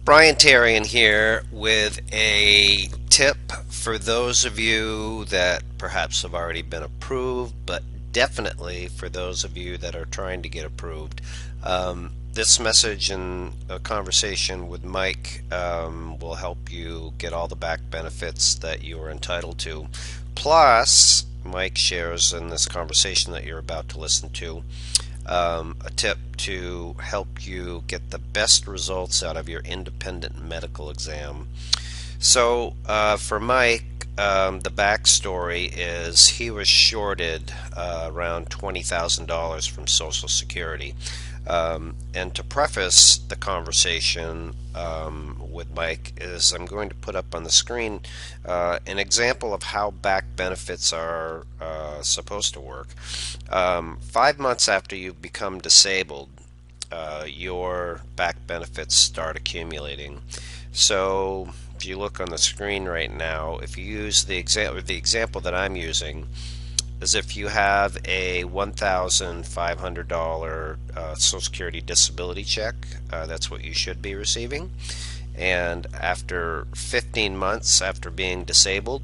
Brian Tarian here with a tip for those of you that perhaps have already been approved, but definitely for those of you that are trying to get approved. This message and a conversation with Mike will help you get all the back benefits that you are entitled to. Plus, Mike shares in this conversation that you're about to listen to a tip to help you get the best results out of your independent medical exam. So, for Mike, the backstory is he was shorted around $20,000 from Social Security. And to preface the conversation with Mike is I'm going to put up on the screen an example of how back benefits are supposed to work. 5 months after you become disabled, your back benefits start accumulating. So if you look on the screen right now, if you use the example that I'm using, is if you have a $1,500 Social Security disability check, that's what you should be receiving. And after 15 months after being disabled,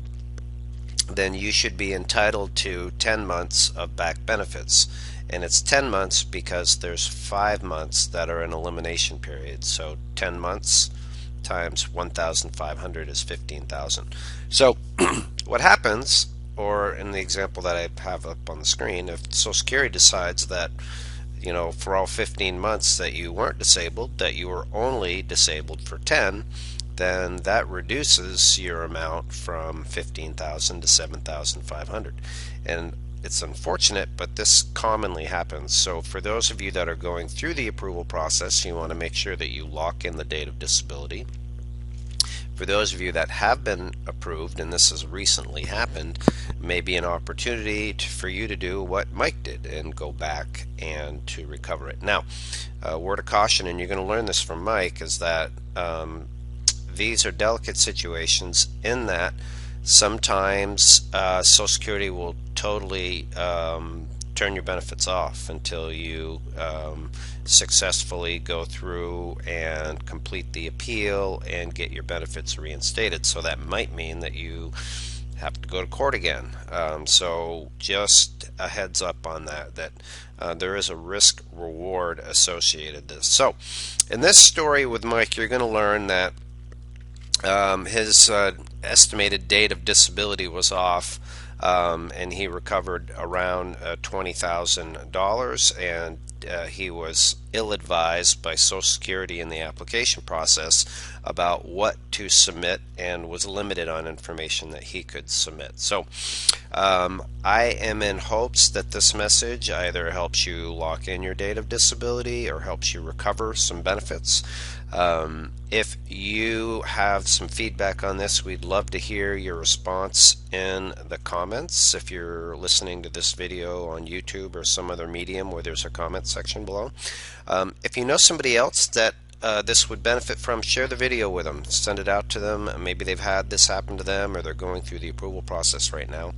then you should be entitled to 10 months of back benefits. And it's 10 months because there's 5 months that are an elimination period. So 10 months times 1,500 is 15,000. So what happens, or in the example that I have up on the screen, if Social Security decides that, for all 15 months that you weren't disabled, that you were only disabled for 10, then that reduces your amount from 15,000 to 7,500. And it's unfortunate, but this commonly happens. So for those of you that are going through the approval process, you want to make sure that you lock in the date of disability. For those of you that have been approved, and this has recently happened, may be an opportunity for you to do what Mike did and go back and to recover it. Now, a word of caution, and you're going to learn this from Mike, is that these are delicate situations in that sometimes Social Security will totally turn your benefits off until you successfully go through and complete the appeal and get your benefits reinstated. So that might mean that you have to go to court again. So just a heads up on that there is a risk reward associated with this. So in this story with Mike, you're going to learn that his estimated date of disability was off, and he recovered around $20,000, and he was ill-advised by Social Security in the application process about what to submit and was limited on information that he could submit. So I am in hopes that this message either helps you lock in your date of disability or helps you recover some benefits. If you have some feedback on this, we'd love to hear your response in the comments. If you're listening to this video on YouTube or some other medium where there's a comment section below. If you know somebody else that this would benefit from, share the video with them. Send it out to them. Maybe they've had this happen to them or they're going through the approval process right now.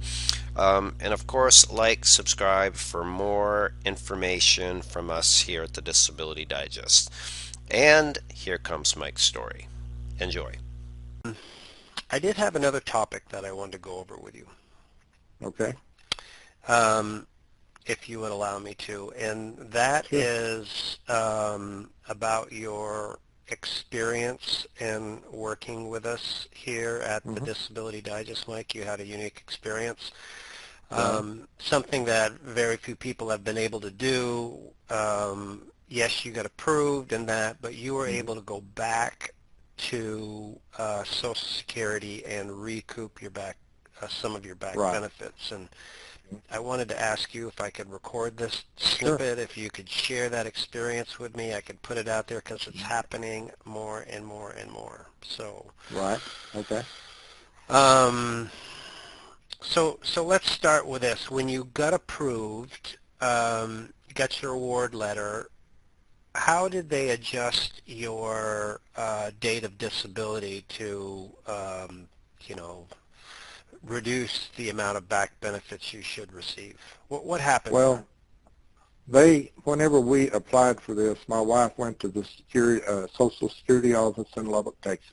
And of course, like, subscribe for more information from us here at the Disability Digest. And here comes Mike's story. Enjoy. I did have another topic that I wanted to go over with you, Okay, um, if you would allow me to, and that sure. is about your experience in working with us here at the Mm-hmm. Disability Digest, Mike. You had a unique experience, Right. something that very few people have been able to do. Yes, you got approved and that, but you were Mm-hmm. able to go back to Social Security and recoup your back, some of your back Right. benefits. And I wanted to ask you if I could record this Sure. snippet, if you could share that experience with me. I could put it out there because it's happening more and more and more. So, Right. Okay. um, so let's start with this. When you got approved, you got your award letter. How did they adjust your date of disability to, you know, reduce the amount of back benefits you should receive? What happened there? Well, whenever we applied for this, my wife went to the Social Security office in Lubbock, Texas,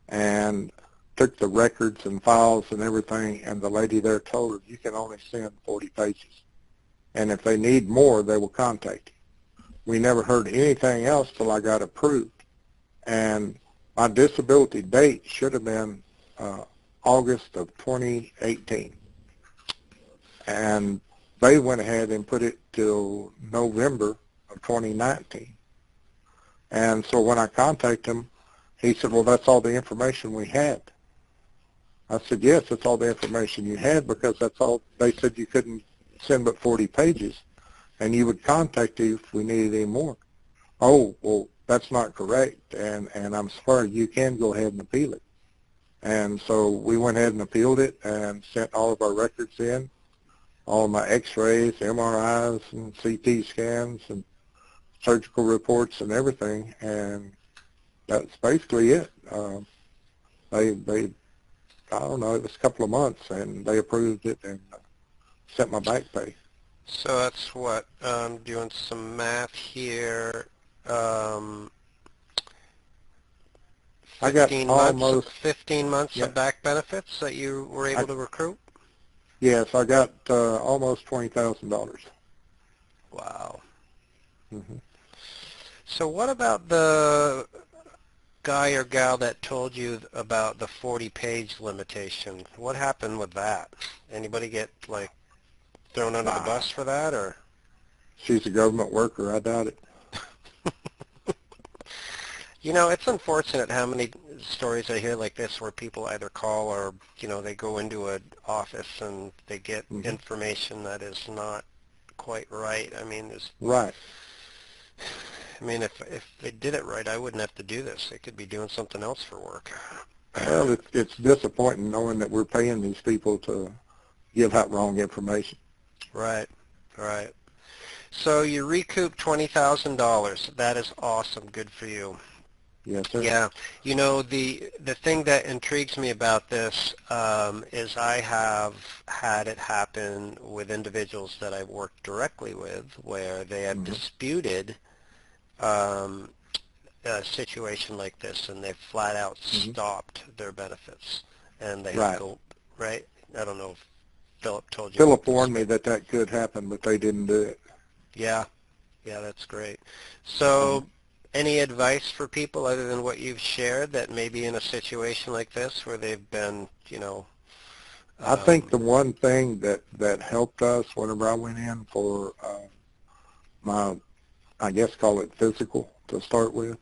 and took the records and files and everything, and the lady there told her, you can only send 40 pages. And if they need more, they will contact you. We never heard anything else till I got approved. And my disability date should have been August of 2018. And they went ahead and put it till November of 2019. And so when I contacted him, he said, well, that's all the information we had. I said, yes, that's all the information you had, because that's all. They said you couldn't send but 40 pages, and you would contact you if we needed any more. Oh, well, that's not correct, and I'm sorry, you can go ahead and appeal it. And so we went ahead and appealed it and sent all of our records in, all of my x-rays, MRIs, and CT scans, and surgical reports and everything, and that's basically it. They I don't know, it was a couple of months, and they approved it and sent my back pay. So that's what, doing some math here, I got 15 months yeah. of back benefits that you were able to recruit? Yes, I got almost $20,000. Wow. Mm-hmm. So what about the guy or gal that told you about the 40-page limitation? What happened with that? Anybody get, like, thrown under the bus for that, or? She's a government worker. I doubt it. You know, it's unfortunate how many stories I hear like this where people either call or, you know, they go into an office and they get information that is not quite right. I mean, right. I mean, if they did it right, I wouldn't have to do this. They could be doing something else for work. Well, it's disappointing knowing that we're paying these people to give out wrong information. Right, right. So you recouped $20,000. That is awesome. Good for you. Yes, sir. Yeah. You know, the thing that intrigues me about this is I have had it happen with individuals that I've worked directly with where they have disputed a situation like this, and they've flat out stopped their benefits, and they have to go, right? I don't know if Philip told you. Philip warned me that could happen, but they didn't do it. Yeah. Yeah, that's great. So any advice for people other than what you've shared that may be in a situation like this where they've been, you know? I think the one thing that helped us whenever I went in for my, I guess call it physical to start with,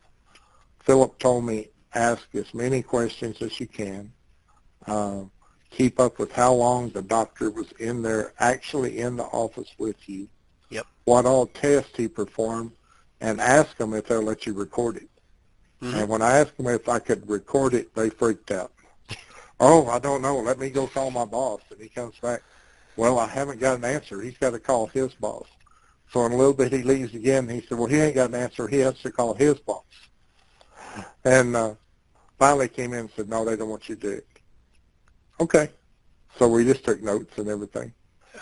Philip told me, ask as many questions as you can. Keep up with how long the doctor was in there, actually in the office with you. Yep. What all tests he performed, and ask them if they'll let you record it. And when I asked them if I could record it, they freaked out. Oh, I don't know. Let me go call my boss. And he comes back, well, I haven't got an answer. He's got to call his boss. So in a little bit he leaves again. And he said, well, he ain't got an answer. He has to call his boss. And finally came in and said, no, they don't want you to do it. Okay. So we just took notes and everything.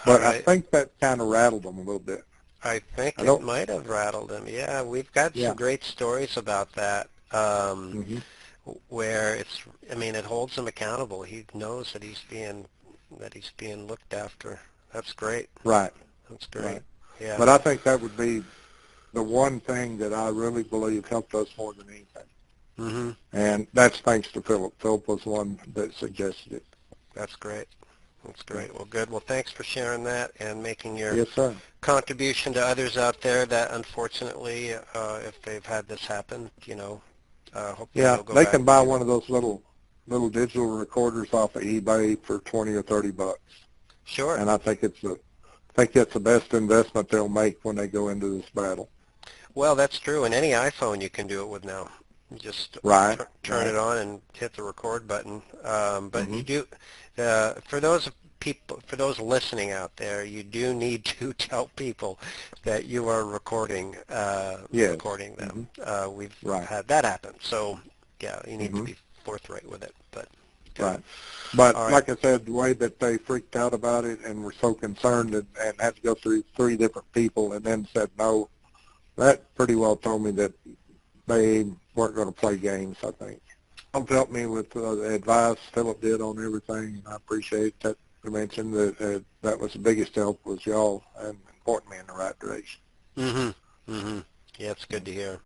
But I think that kind of rattled them a little bit. I think it might have rattled him. Yeah, we've got some great stories about that where it's, I mean, it holds him accountable. He knows that he's being looked after. That's great. Right. That's great. Right. Yeah. But I think that would be the one thing that I really believe helped us more than anything. And that's thanks to Philip. Philip was the one that suggested it. That's great. That's great. Well, good. Well, thanks for sharing that and making your contribution to others out there that unfortunately, if they've had this happen, you know, hopefully they'll go they back can buy one of those little digital recorders off of eBay for $20 or $30. Sure. And I think it's the best investment they'll make when they go into this battle. Well, that's true. And any iPhone you can do it with now. You just turn it on and hit the record button. But you do, for those people, for those listening out there, you do need to tell people that you are recording them. We've had that happen. So, yeah, you need to be forthright with it. But Right. But All right. like I said, the way that they freaked out about it and were so concerned and had to go through 3 different people and then said no, that pretty well told me that they weren't going to play games, I think. Philip helped me with the advice Philip did on everything, and I appreciate that. You mentioned that that was the biggest help was y'all and pointing me in the right direction. Mm-hmm. Mm-hmm. Yeah, it's good to hear.